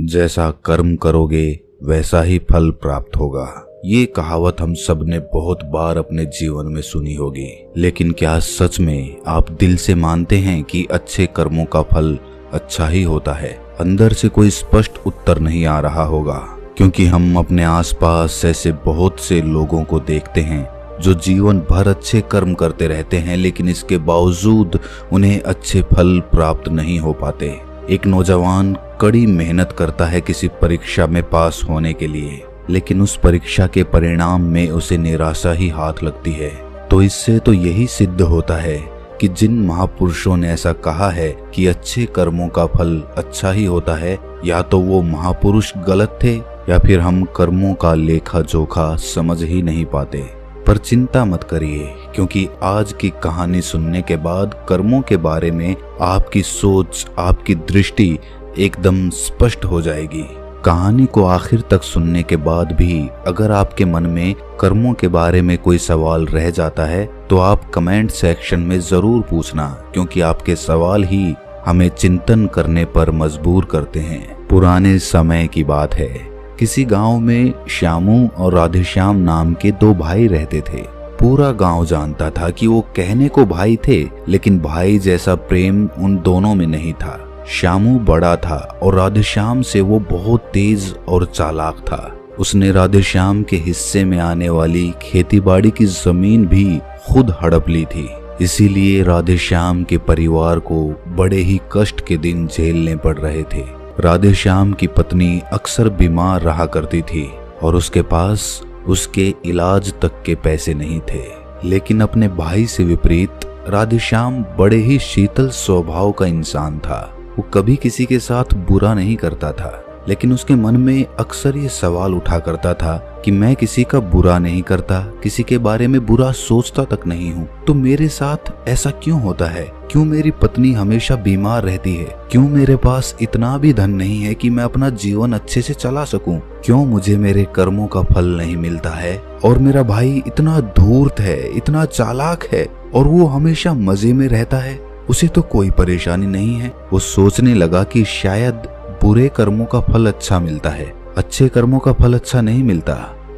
जैसा कर्म करोगे वैसा ही फल प्राप्त होगा। ये कहावत हम सब ने बहुत बार अपने जीवन में सुनी होगी, लेकिन क्या सच में आप दिल से मानते हैं कि अच्छे कर्मों का फल अच्छा ही होता है? अंदर से कोई स्पष्ट उत्तर नहीं आ रहा होगा, क्योंकि हम अपने आसपास ऐसे बहुत से लोगों को देखते हैं जो जीवन भर अच्छे कर्म करते रहते हैं, लेकिन इसके बावजूद उन्हें अच्छे फल प्राप्त नहीं हो पाते। एक नौजवान कड़ी मेहनत करता है किसी परीक्षा में पास होने के लिए, लेकिन उस परीक्षा के परिणाम में उसे निराशा ही हाथ लगती है। तो इससे तो यही सिद्ध होता है कि जिन महापुरुषों ने ऐसा कहा है कि अच्छे कर्मों का फल अच्छा ही होता है, या तो वो महापुरुष गलत थे या फिर हम कर्मों का लेखा जोखा समझ ही नहीं पाते। पर चिंता मत करिए, क्योंकि आज की कहानी सुनने के बाद कर्मों के बारे में आपकी सोच, आपकी दृष्टि एकदम स्पष्ट हो जाएगी। कहानी को आखिर तक सुनने के बाद भी अगर आपके मन में कर्मों के बारे में कोई सवाल रह जाता है तो आप कमेंट सेक्शन में जरूर पूछना, क्योंकि आपके सवाल ही हमें चिंतन करने पर मजबूर करते हैं। पुराने समय की बात है, किसी गांव में श्यामू और राधेश्याम नाम के दो भाई रहते थे। पूरा गांव जानता था कि वो कहने को भाई थे, लेकिन भाई जैसा प्रेम उन दोनों में नहीं था। श्यामू बड़ा था और राधेश्याम से वो बहुत तेज और चालाक था। उसने राधेश्याम के हिस्से में आने वाली खेतीबाड़ी की जमीन भी खुद हड़प ली थी। इसीलिए राधेश्याम के परिवार को बड़े ही कष्ट के दिन झेलने पड़ रहे थे। राधेश्याम की पत्नी अक्सर बीमार रहा करती थी और उसके पास उसके इलाज तक के पैसे नहीं थे। लेकिन अपने भाई से विपरीत राधेश्याम बड़े ही शीतल स्वभाव का इंसान था। वो कभी किसी के साथ बुरा नहीं करता था, लेकिन उसके मन में अक्सर ये सवाल उठा करता था कि मैं किसी का बुरा नहीं करता, किसी के बारे में बुरा सोचता तक नहीं हूँ, तो मेरे साथ ऐसा क्यों होता है? क्यों मेरी पत्नी हमेशा बीमार रहती है? क्यों मेरे पास इतना भी धन नहीं है कि मैं अपना जीवन अच्छे से चला सकूं? क्यों मुझे मेरे कर्मों का फल नहीं मिलता है? और मेरा भाई इतना धूर्त है, इतना चालाक है, और वो हमेशा मजे में रहता है, उसे तो कोई परेशानी नहीं है। वो सोचने लगा कि शायद बुरे कर्मों का फल अच्छा मिलता है, अच्छे कर्मों का फल अच्छा नहीं मिलता।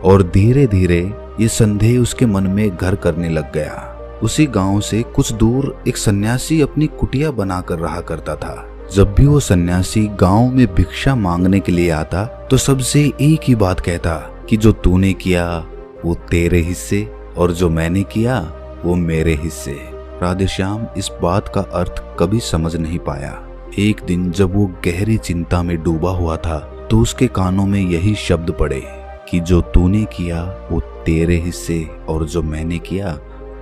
और धीरे धीरे ये संदेह उसके मन में घर करने लग गया। उसी गांव से कुछ दूर एक सन्यासी अपनी कुटिया बनाकर रहा करता था। जब भी वो सन्यासी गांव में भिक्षा मांगने के लिए आता तो सबसे एक ही बात कहता कि जो तूने किया वो तेरे हिस्से और जो मैंने किया वो मेरे हिस्से। राधेश्याम इस बात का अर्थ कभी समझ नहीं पाया। एक दिन जब वो गहरी चिंता में डूबा हुआ था तो उसके कानों में यही शब्द पड़े कि जो तूने किया वो तेरे हिस्से और जो मैंने किया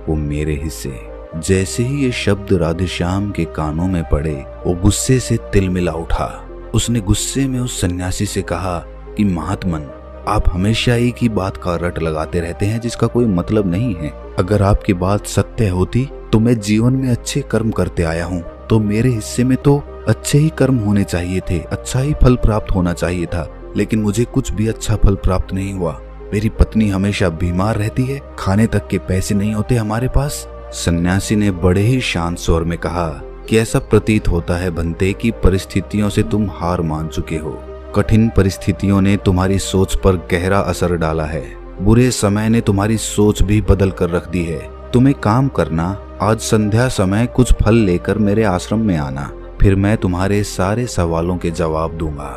वो मेरे हिस्से। जैसे ही ये शब्द राधेश्याम के कानों में पड़े, वो गुस्से से तिलमिला उठा। उसने गुस्से में उस सन्यासी से कहा कि महात्मन, आप हमेशा एक ही बात का रट लगाते रहते हैं जिसका कोई मतलब नहीं है। अगर आपकी बात सत्य होती तो मैं जीवन में अच्छे कर्म करते आया हूँ, तो मेरे हिस्से में तो अच्छे ही कर्म होने चाहिए थे, अच्छा ही फल प्राप्त होना चाहिए था, लेकिन मुझे कुछ भी अच्छा फल प्राप्त नहीं हुआ। मेरी पत्नी हमेशा बीमार रहती है, खाने तक के पैसे नहीं होते हमारे पास। सन्यासी ने बड़े ही शांत स्वर में कहा कि ऐसा प्रतीत होता है बंते कि परिस्थितियों से तुम हार मान चुके हो। कठिन परिस्थितियों ने तुम्हारी सोच पर गहरा असर डाला है। बुरे समय ने तुम्हारी सोच भी बदल कर रख दी है। तुम एक काम करना, आज संध्या समय कुछ फल लेकर मेरे आश्रम में आना, फिर मैं तुम्हारे सारे सवालों के जवाब दूंगा।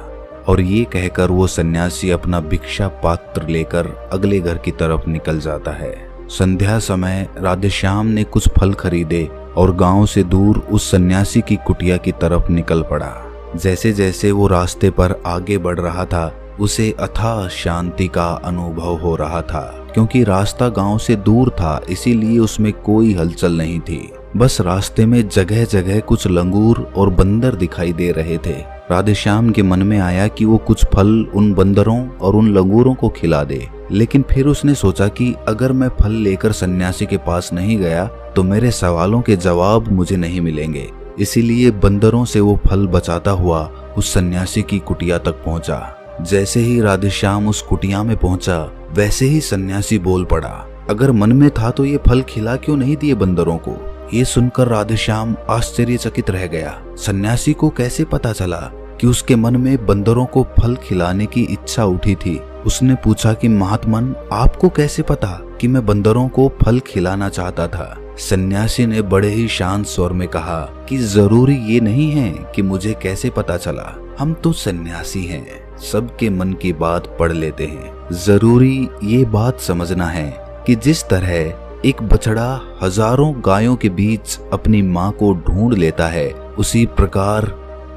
और ये कहकर वो सन्यासी अपना भिक्षा पात्र लेकर अगले घर की तरफ निकल जाता है। संध्या समय राधेश्याम ने कुछ फल खरीदे और गांव से दूर उस सन्यासी की कुटिया की तरफ निकल पड़ा। जैसे जैसे वो रास्ते पर आगे बढ़ रहा था, उसे अथाह शांति का अनुभव हो रहा था, क्योंकि रास्ता गांव से दूर था, इसीलिए उसमें कोई हलचल नहीं थी। बस रास्ते में जगह जगह कुछ लंगूर और बंदर दिखाई दे रहे थे। राधेश्याम के मन में आया कि वो कुछ फल उन बंदरों और उन लंगूरों को खिला दे, लेकिन फिर उसने सोचा कि अगर मैं फल लेकर सन्यासी के पास नहीं गया तो मेरे सवालों के जवाब मुझे नहीं मिलेंगे। इसीलिए बंदरों से वो फल बचाता हुआ उस सन्यासी की कुटिया तक पहुंचा। जैसे ही राधेश्याम उस कुटिया में पहुंचा, वैसे ही सन्यासी बोल पड़ा, अगर मन में था तो ये फल खिला क्यों नहीं दिए बंदरों को? ये सुनकर राधेश्याम आश्चर्यचकित रह गया। सन्यासी को कैसे पता चला कि उसके मन में बंदरों को फल खिलाने की इच्छा उठी थी। उसने पूछा कि महात्मन, आपको कैसे पता कि मैं बंदरों को फल खिलाना चाहता था? सन्यासी ने बड़े ही शांत स्वर में कहा कि जरूरी ये नहीं है कि मुझे कैसे पता चला। हम तो सन्यासी हैं, सबके मन की बात पढ़ लेते हैं। जरूरी ये बात समझना है कि जिस तरह एक बछड़ा हजारों गायों के बीच अपनी माँ को ढूंढ लेता है, उसी प्रकार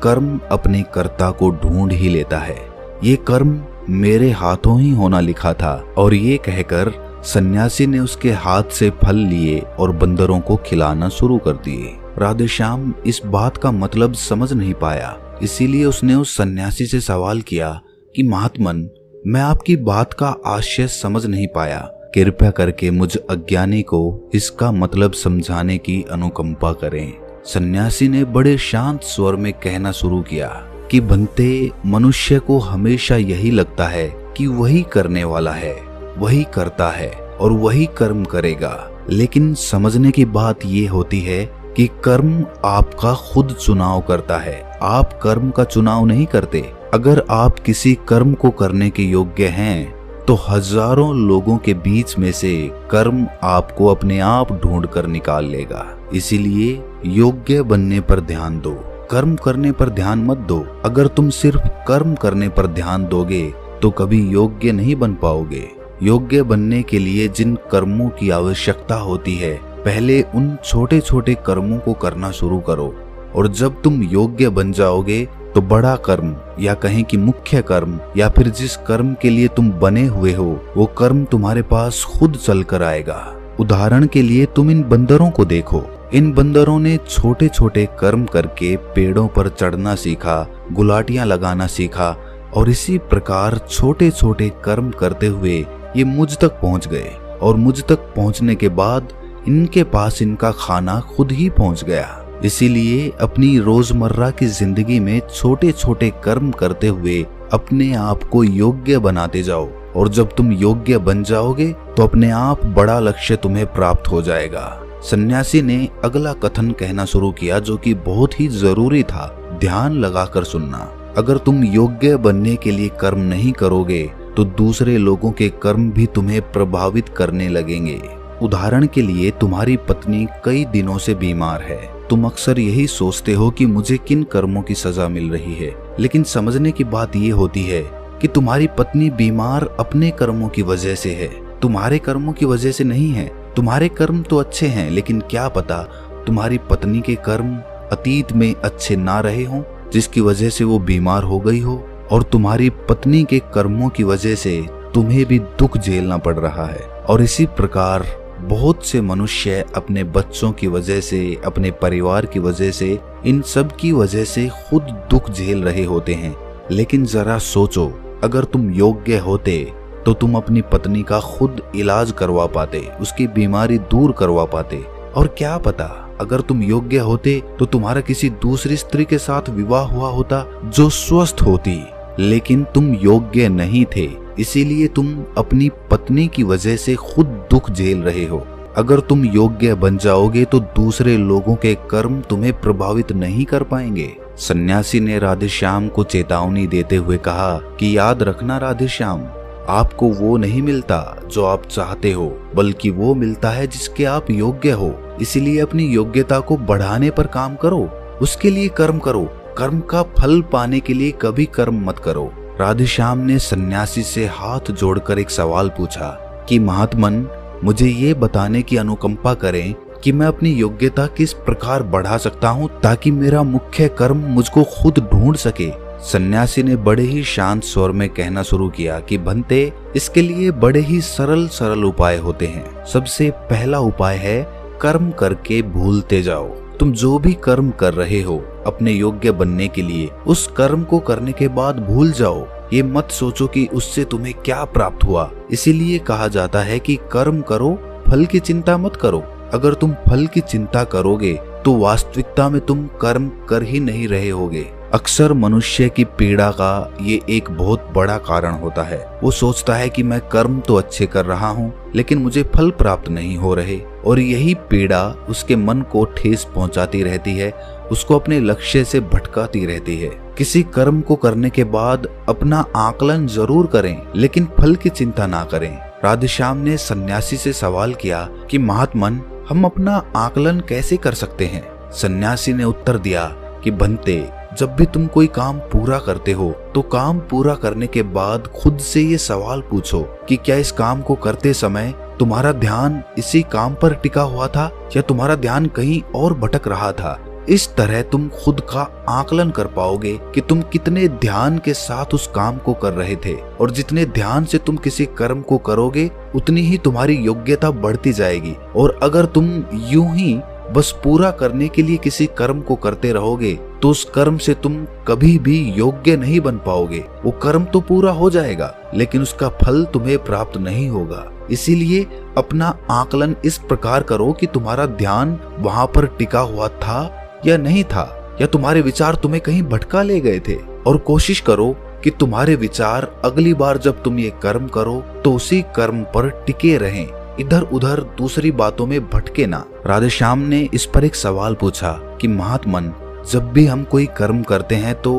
कर्म अपने कर्ता को ढूंढ ही लेता है। ये कर्म मेरे हाथों ही होना लिखा था। और ये कहकर सन्यासी ने उसके हाथ से फल लिए और बंदरों को खिलाना शुरू कर दिए। राधेश्याम इस बात का मतलब समझ नहीं पाया, इसीलिए उसने उस सन्यासी से सवाल किया कि महात्मन, मैं आपकी बात का आशय समझ नहीं पाया, कृपया करके मुझ अज्ञानी को इसका मतलब समझाने की अनुकंपा करें। सन्यासी ने बड़े शांत स्वर में कहना शुरू किया कि बनते, मनुष्य को हमेशा यही लगता है कि वही करने वाला है, वही करता है और वही कर्म करेगा। लेकिन समझने की बात ये होती है कि कर्म आपका खुद चुनाव करता है, आप कर्म का चुनाव नहीं करते। अगर आप किसी कर्म को करने के योग्य हैं तो हजारों लोगों के बीच में से कर्म आपको अपने आप ढूंढ कर निकाल लेगा। इसीलिए योग्य बनने पर ध्यान दो, कर्म करने पर ध्यान मत दो। अगर तुम सिर्फ कर्म करने पर ध्यान दोगे तो कभी योग्य नहीं बन पाओगे। योग्य बनने के लिए जिन कर्मों की आवश्यकता होती है, पहले उन छोटे छोटे कर्मों को करना शुरू करो, और जब तुम योग्य बन जाओगे तो बड़ा कर्म या कहें कि मुख्य कर्म या फिर जिस कर्म के लिए तुम बने हुए हो वो कर्म तुम्हारे पास खुद चल कर आएगा। उदाहरण के लिए तुम इन बंदरों को देखो। इन बंदरों ने छोटे छोटे कर्म करके पेड़ों पर चढ़ना सीखा, गुलाटियां लगाना सीखा, और इसी प्रकार छोटे छोटे कर्म करते हुए ये मुझ तक पहुंच गए। और मुझ तक पहुंचने के बाद इनके पास इनका खाना खुद ही पहुंच गया। इसीलिए अपनी रोजमर्रा की जिंदगी में छोटे छोटे कर्म करते हुए अपने आप को योग्य बनाते जाओ, और जब तुम योग्य बन जाओगे तो अपने आप बड़ा लक्ष्य तुम्हें प्राप्त हो जाएगा। सन्यासी ने अगला कथन कहना शुरू किया जो कि बहुत ही जरूरी था। ध्यान लगाकर सुनना। अगर तुम योग्य बनने के लिए कर्म नहीं करोगे तो दूसरे लोगों के कर्म भी तुम्हें प्रभावित करने लगेंगे। उदाहरण के लिए तुम्हारी पत्नी कई दिनों से बीमार है। तुम अक्सर यही सोचते हो कि मुझे किन कर्मों की सजा मिल रही है, लेकिन समझने की बात ये होती है कि तुम्हारी पत्नी बीमार अपने कर्मों की वजह से है, तुम्हारे कर्मों की वजह से नहीं है। तुम्हारे कर्म तो अच्छे हैं, लेकिन क्या पता तुम्हारी पत्नी के कर्म अतीत में अच्छे ना रहे हों, जिसकी वजह से वो बीमार हो गई हो, और तुम्हारी पत्नी के कर्मों की वजह से तुम्हें भी दुख झेलना पड़ रहा है। और इसी प्रकार बहुत से मनुष्य अपने बच्चों की वजह से, अपने परिवार की वजह से, इन सब की वजह से खुद दुख झेल रहे होते हैं। लेकिन जरा सोचो, अगर तुम योग्य होते तो तुम अपनी पत्नी का खुद इलाज करवा पाते, उसकी बीमारी दूर करवा पाते। और क्या पता अगर तुम योग्य होते तो तुम्हारा किसी दूसरी स्त्री के साथ विवाह हुआ होता जो स्वस्थ होती। लेकिन तुम योग्य नहीं थे, इसीलिए तुम अपनी पत्नी की वजह से खुद दुख झेल रहे हो। अगर तुम योग्य बन जाओगे तो दूसरे लोगों के कर्म तुम्हें प्रभावित नहीं कर पाएंगे। सन्यासी ने राधेश्याम को चेतावनी देते हुए कहा कि याद रखना राधेश्याम, आपको वो नहीं मिलता जो आप चाहते हो, बल्कि वो मिलता है जिसके आप योग्य हो। इसीलिए अपनी योग्यता को बढ़ाने पर काम करो, उसके लिए कर्म करो। कर्म का फल पाने के लिए कभी कर्म मत करो। राधेश्याम ने सन्यासी से हाथ जोड़कर एक सवाल पूछा कि महात्मन, मुझे ये बताने की अनुकंपा करें कि मैं अपनी योग्यता किस प्रकार बढ़ा सकता हूँ ताकि मेरा मुख्य कर्म मुझको खुद ढूंढ सके। सन्यासी ने बड़े ही शांत स्वर में कहना शुरू किया कि भंते, इसके लिए बड़े ही सरल सरल उपाय होते हैं। सबसे पहला उपाय है कर्म करके भूलते जाओ। तुम जो भी कर्म कर रहे हो अपने योग्य बनने के लिए, उस कर्म को करने के बाद भूल जाओ। ये मत सोचो कि उससे तुम्हें क्या प्राप्त हुआ। इसीलिए कहा जाता है कि कर्म करो, फल की चिंता मत करो। अगर तुम फल की चिंता करोगे तो वास्तविकता में तुम कर्म कर ही नहीं रहे होगे। अक्सर मनुष्य की पीड़ा का ये एक बहुत बड़ा कारण होता है। वो सोचता है कि मैं कर्म तो अच्छे कर रहा हूँ, लेकिन मुझे फल प्राप्त नहीं हो रहे, और यही पीड़ा उसके मन को ठेस पहुंचाती रहती है, उसको अपने लक्ष्य से भटकाती रहती है। किसी कर्म को करने के बाद अपना आकलन जरूर करें, लेकिन फल की चिंता ना करें। राधेश्याम ने सन्यासी से सवाल किया कि महात्मन, हम अपना आकलन कैसे कर सकते हैं? सन्यासी ने उत्तर दिया कि बनते, जब भी तुम कोई काम पूरा करते हो तो काम पूरा करने के बाद खुद से ये सवाल पूछो कि क्या इस काम को करते समय तुम्हारा ध्यान इसी काम पर टिका हुआ था या तुम्हारा ध्यान कहीं और भटक रहा था। इस तरह तुम खुद का आकलन कर पाओगे कि तुम कितने ध्यान के साथ उस काम को कर रहे थे, और जितने ध्यान से तुम किसी कर्म को करोगे उतनी ही तुम्हारी योग्यता बढ़ती जाएगी। और अगर तुम यूं ही बस पूरा करने के लिए किसी कर्म को करते रहोगे तो उस कर्म से तुम कभी भी योग्य नहीं बन पाओगे। वो कर्म तो पूरा हो जाएगा लेकिन उसका फल तुम्हें प्राप्त नहीं होगा। इसीलिए अपना आकलन इस प्रकार करो कि तुम्हारा ध्यान वहां पर टिका हुआ था या नहीं था, या तुम्हारे विचार तुम्हें कहीं भटका ले गए थे। और कोशिश करो कि तुम्हारे विचार अगली बार जब तुम ये कर्म करो तो उसी कर्म पर टिके रहें, इधर उधर दूसरी बातों में भटके ना। राधेश्याम ने इस पर एक सवाल पूछा कि महात्मन, जब भी हम कोई कर्म करते हैं तो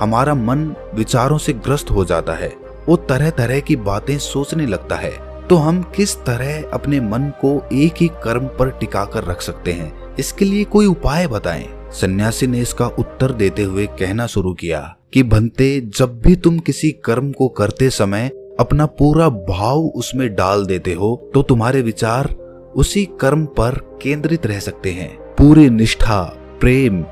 हमारा मन विचारों से ग्रस्त हो जाता है, वो तरह तरह की बातें सोचने लगता है, तो हम किस तरह अपने मन को एक ही कर्म पर टिका कर रख सकते हैं? इसके लिए कोई उपाय बताएं। सन्यासी ने इसका उत्तर देते हुए कहना शुरू किया कि भंते, जब भी तुम किसी कर्म को करते समय अपना पूरा भाव उसमें डाल देते हो तो तुम्हारे विचार उसी कर्म पर केंद्रित रह सकते हैं। पूरी निष्ठा, प्रेम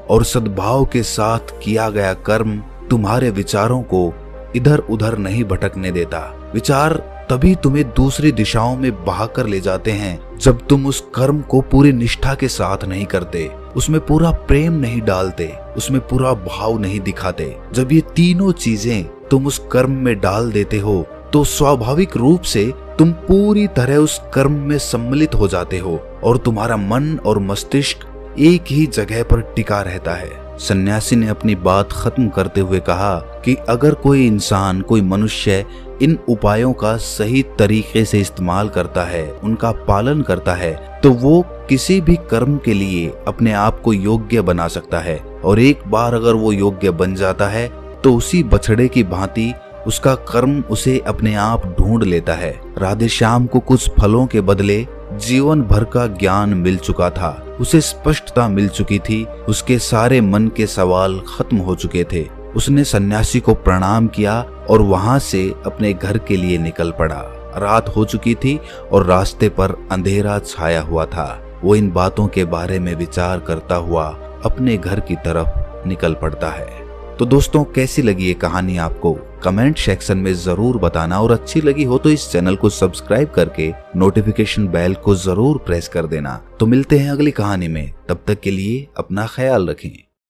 और सद्भाव के साथ किया गया कर्म तुम्हारे विचारों को इधर उधर नहीं भटकने देता। विचार तभी तुम्हें दूसरी दिशाओं में बहाकर ले जाते हैं जब तुम उस कर्म को पूरी निष्ठा के साथ नहीं करते, उसमें पूरा प्रेम नहीं डालते, उसमें पूरा भाव नहीं दिखाते। जब ये तीनों चीजें तुम उस कर्म में डाल देते हो तो स्वाभाविक रूप से तुम पूरी तरह उस कर्म में सम्मिलित हो जाते हो और तुम्हारा मन और मस्तिष्क एक ही जगह पर टिका रहता है। सन्यासी ने अपनी बात खत्म करते हुए कहा कि अगर कोई इंसान, कोई मनुष्य इन उपायों का सही तरीके से इस्तेमाल करता है, उनका पालन करता है, तो वो किसी भी कर्म के लिए अपने आप को योग्य बना सकता है। और एक बार अगर वो योग्य बन जाता है तो उसी बछड़े की भांति उसका कर्म उसे अपने आप ढूंढ लेता है। राधेश्याम को कुछ फलों के बदले जीवन भर का ज्ञान मिल चुका था, उसे स्पष्टता मिल चुकी थी, उसके सारे मन के सवाल खत्म हो चुके थे। उसने सन्यासी को प्रणाम किया और वहां से अपने घर के लिए निकल पड़ा। रात हो चुकी थी और रास्ते पर अंधेरा छाया हुआ था। वो इन बातों के बारे में विचार करता हुआ अपने घर की तरफ निकल पड़ता है। तो दोस्तों, कैसी लगी ये कहानी आपको? कमेंट सेक्शन में जरूर बताना, और अच्छी लगी हो तो इस चैनल को सब्सक्राइब करके नोटिफिकेशन बेल को जरूर प्रेस कर देना। तो मिलते हैं अगली कहानी में, तब तक के लिए अपना ख्याल रखें।